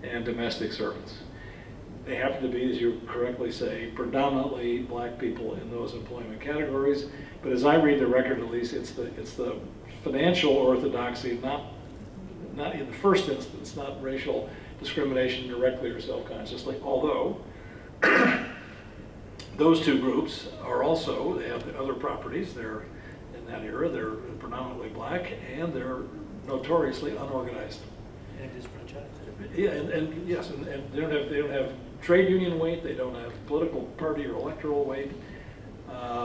and domestic servants. They happen to be, as you correctly say, predominantly black people in those employment categories. But as I read the record, at least, it's the financial orthodoxy, not in the first instance, not racial discrimination directly or self-consciously, although those two groups are also, they have the other properties, they're in that era, they're predominantly black, and they're notoriously unorganized. And disenfranchised. Yeah, and yes, and they don't have trade union weight, they don't have political party or electoral weight.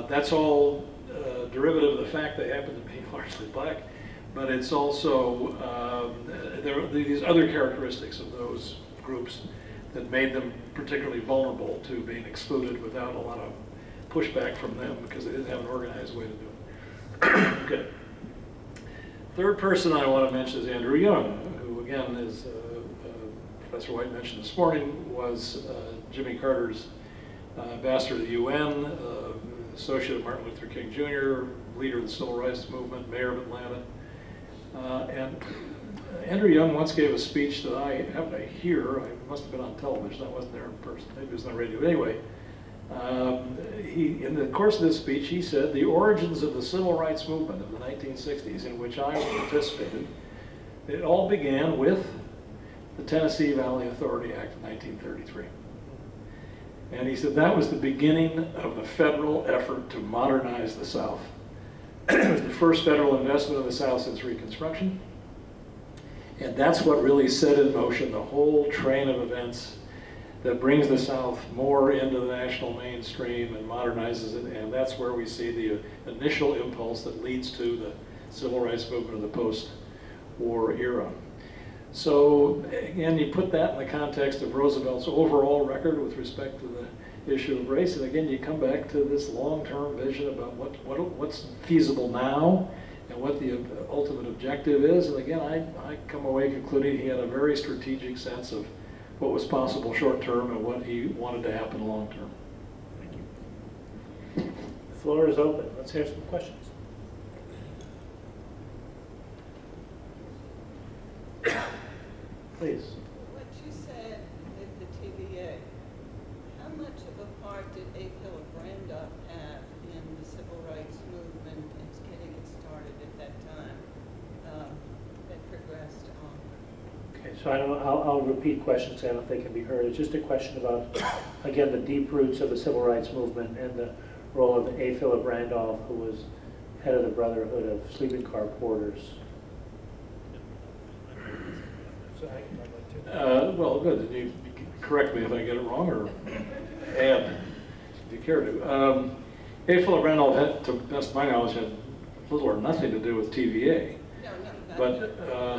That's all derivative of the fact they happen to be largely black, but it's also, there are these other characteristics of those groups that made them particularly vulnerable to being excluded without a lot of pushback from them because they didn't have an organized way to do it. Okay. Third person I want to mention is Andrew Young, who again is, Professor White mentioned this morning, was Jimmy Carter's ambassador to the UN, associate of Martin Luther King Jr., leader of the Civil Rights Movement, mayor of Atlanta. And Andrew Young once gave a speech that I happened to hear. I must have been on television. I wasn't there in person. Maybe it was on radio. Anyway, in the course of this speech, he said, the origins of the Civil Rights Movement of the 1960s, in which I participated, it all began with the Tennessee Valley Authority Act of 1933. And he said that was the beginning of the federal effort to modernize the South. It was the first federal investment in the South since Reconstruction. And that's what really set in motion the whole train of events that brings the South more into the national mainstream and modernizes it. And that's where we see the initial impulse that leads to the civil rights movement of the post-war era. So again, you put that in the context of Roosevelt's overall record with respect to the issue of race, and again, you come back to this long-term vision about what's feasible now and what the ultimate objective is. And again, I come away concluding he had a very strategic sense of what was possible short-term and what he wanted to happen long-term. Thank you. The floor is open. Let's hear some questions. Please. What you said at the TVA, how much of a part did A. Philip Randolph have in the civil rights movement and getting it started at that time that progressed on? Okay, so I don't know, I'll repeat questions, I don't think can be heard. It's just a question about, again, the deep roots of the civil rights movement and the role of A. Philip Randolph, who was head of the Brotherhood of Sleeping Car Porters. Well, good. You correct me if I get it wrong, or add if you care to. A. Philip Randolph had, to the best of my knowledge, had little or nothing to do with TVA. No, but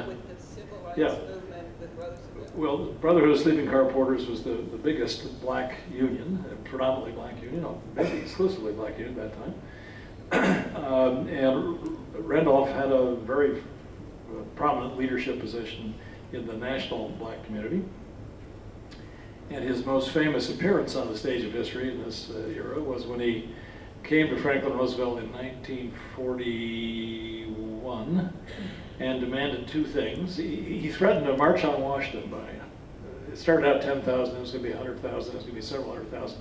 with the civil rights movement with Roosevelt. Well, the Brotherhood of Sleeping Car Porters was the biggest black union, predominantly black union, maybe exclusively black union at that time. And Randolph had a very prominent leadership position in the national black community. And his most famous appearance on the stage of history in this era was when he came to Franklin Roosevelt in 1941 and demanded two things. He threatened to march on Washington by, it started out 10,000, it was going to be 100,000, it was going to be several hundred thousand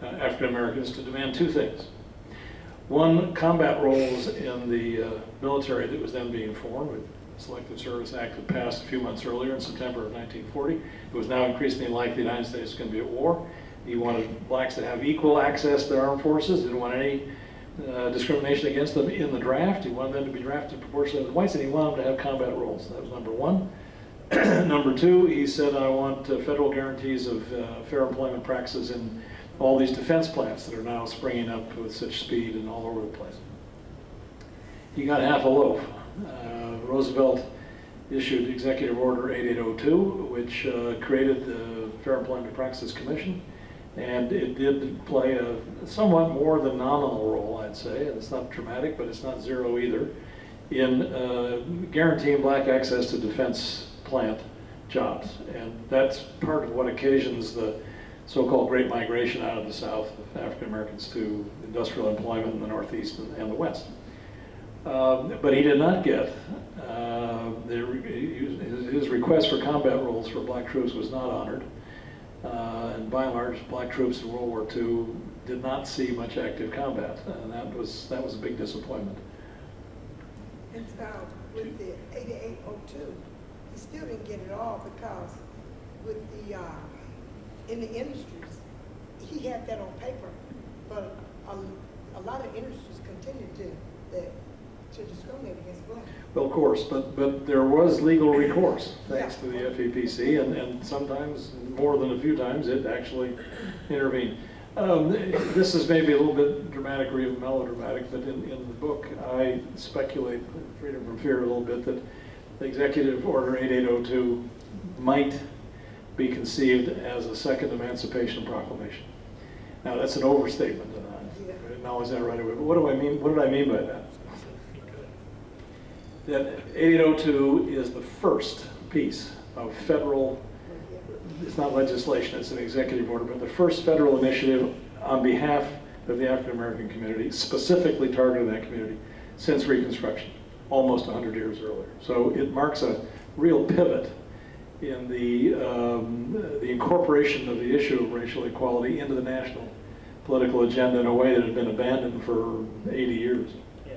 African Americans, to demand two things. One, combat roles in the military that was then being formed. Selective Service Act had passed a few months earlier in September of 1940. It was now increasingly likely the United States was going to be at war. He wanted blacks to have equal access to the armed forces, didn't want any discrimination against them in the draft. He wanted them to be drafted proportionally with whites, and he wanted them to have combat roles. That was number one. Number two, he said, I want federal guarantees of fair employment practices in all these defense plants that are now springing up with such speed and all over the place. He got half a loaf. Roosevelt issued Executive Order 8802, which created the Fair Employment Practices Commission, and it did play a somewhat more than nominal role, I'd say. And it's not dramatic, but it's not zero either, in guaranteeing black access to defense plant jobs. And that's part of what occasions the so-called Great Migration out of the South of African Americans to industrial employment in the Northeast and the West. But he did not get, his request for combat roles for black troops was not honored. And by and large, black troops in World War II did not see much active combat, and that was a big disappointment. And with the 8802, he still didn't get it all because with the in the industries, he had that on paper, but a lot of industries continued to discriminate against blacks. Well, of course, but there was legal recourse thanks to the FEPC, and sometimes, more than a few times, it actually intervened. This is maybe a little bit dramatic or even melodramatic, but in the book I speculate, freedom from fear, a little bit, that the Executive Order 8802 might be conceived as a second Emancipation Proclamation. Now that's an overstatement, and I acknowledge that right away, but what do I mean? What did I mean by that? That 8802 is the first piece of federal, it's not legislation, it's an executive order, but the first federal initiative on behalf of the African American community, specifically targeting that community, since Reconstruction, almost 100 years earlier. So it marks a real pivot in the incorporation of the issue of racial equality into the national political agenda in a way that had been abandoned for 80 years. Yeah,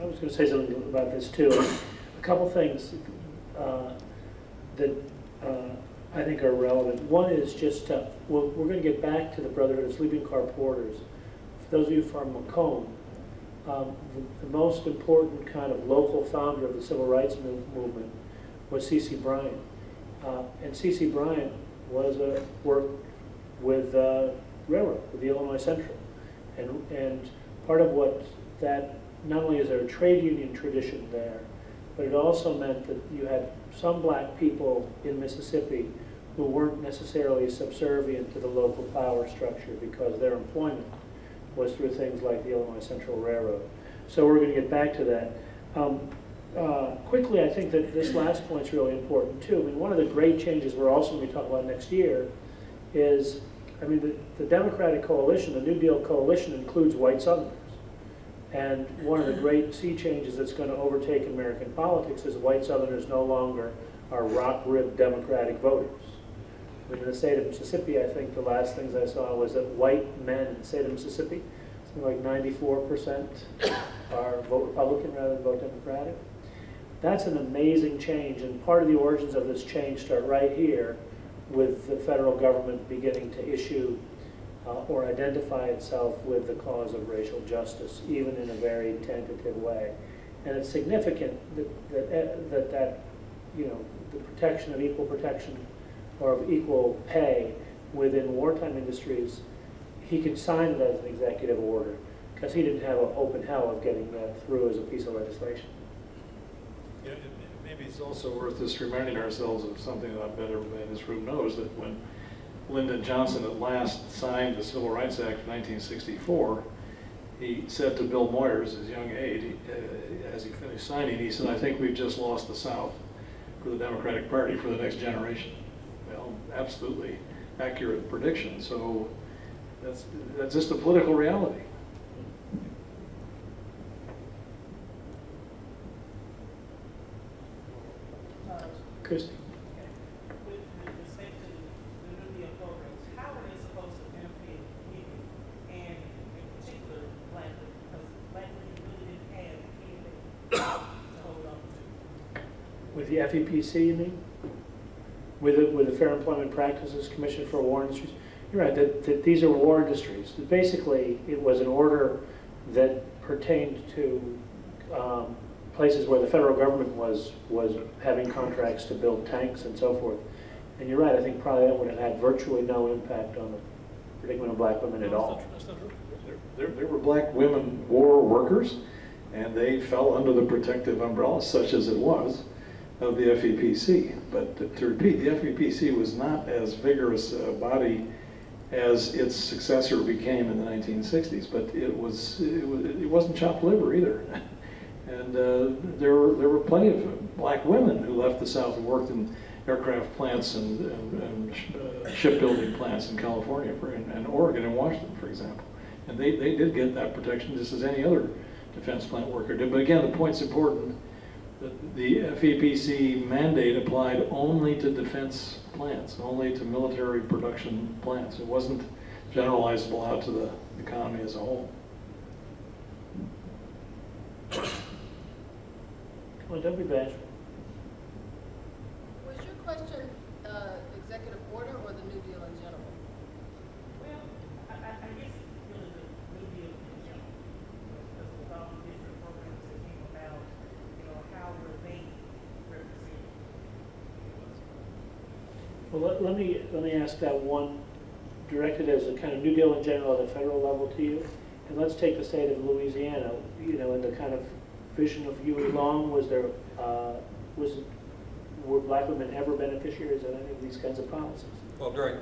I was going to say something about this too. A couple things that I think are relevant. One is just, we're going to get back to the Brotherhood of Sleeping Car Porters. For those of you from Macomb, the most important kind of local founder of the civil rights movement was C.C. Bryant. And C.C. Bryant worked with railroad, with the Illinois Central. And part of what that, not only is there a trade union tradition there, but it also meant that you had some black people in Mississippi who weren't necessarily subservient to the local power structure because their employment was through things like the Illinois Central Railroad. So we're going to get back to that. Quickly, I think that this last point is really important too. I mean, one of the great changes we're also going to talk about next year is, I mean, the Democratic coalition, the New Deal coalition, includes white Southerners. And one of the great sea changes that's going to overtake American politics is white Southerners no longer are rock-ribbed Democratic voters. I mean, in the state of Mississippi, I think the last things I saw was that white men in the state of Mississippi, something like 94% are vote Republican rather than vote Democratic. That's an amazing change, and part of the origins of this change start right here with the federal government beginning to issue or identify itself with the cause of racial justice, even in a very tentative way. And it's significant that you know, the protection of equal protection or of equal pay within wartime industries, he could sign it as an executive order because he didn't have an open hell of getting that through as a piece of legislation. Yeah, maybe it's also worth just reminding ourselves of something that I bet everybody in this room knows, that when Lyndon Johnson at last signed the Civil Rights Act of 1964, he said to Bill Moyers, his young aide, as he finished signing, he said, "I think we've just lost the South for the Democratic Party for the next generation." Well, absolutely accurate prediction. So that's just a political reality. Christy. With respect to the New Deal programs, how are they supposed to benefit women, and in particular black women, because black women really didn't have anything to hold on to? With the FEPC, you mean? With the Fair Employment Practices Commission for War Industries? You're right, that these are war industries. Basically, it was an order that pertained to places where the federal government was having contracts to build tanks and so forth. And you're right, I think probably that would have had virtually no impact on the predicament of black women at all. That's not true. There were black women war workers, and they fell under the protective umbrella, such as it was, of the FEPC. But to repeat, the FEPC was not as vigorous a body as its successor became in the 1960s, but it wasn't chopped liver either. And there were plenty of black women who left the South and worked in aircraft plants and shipbuilding plants in California and Oregon and Washington, for example. And they did get that protection just as any other defense plant worker did. But again, the point's important. the FEPC mandate applied only to defense plants, only to military production plants. It wasn't generalizable out to the economy as a whole. Come on, don't be bashful. Was your question executive order or the New Deal in general? Well, I guess really the New Deal in general, because with all the different programs that came about, you know, how were they represented? Well, let me ask that one directed as a kind of New Deal in general at a federal level to you. And let's take the state of Louisiana, you know, in the kind of vision of Huey Long, were black women ever beneficiaries of any of these kinds of policies? Well, during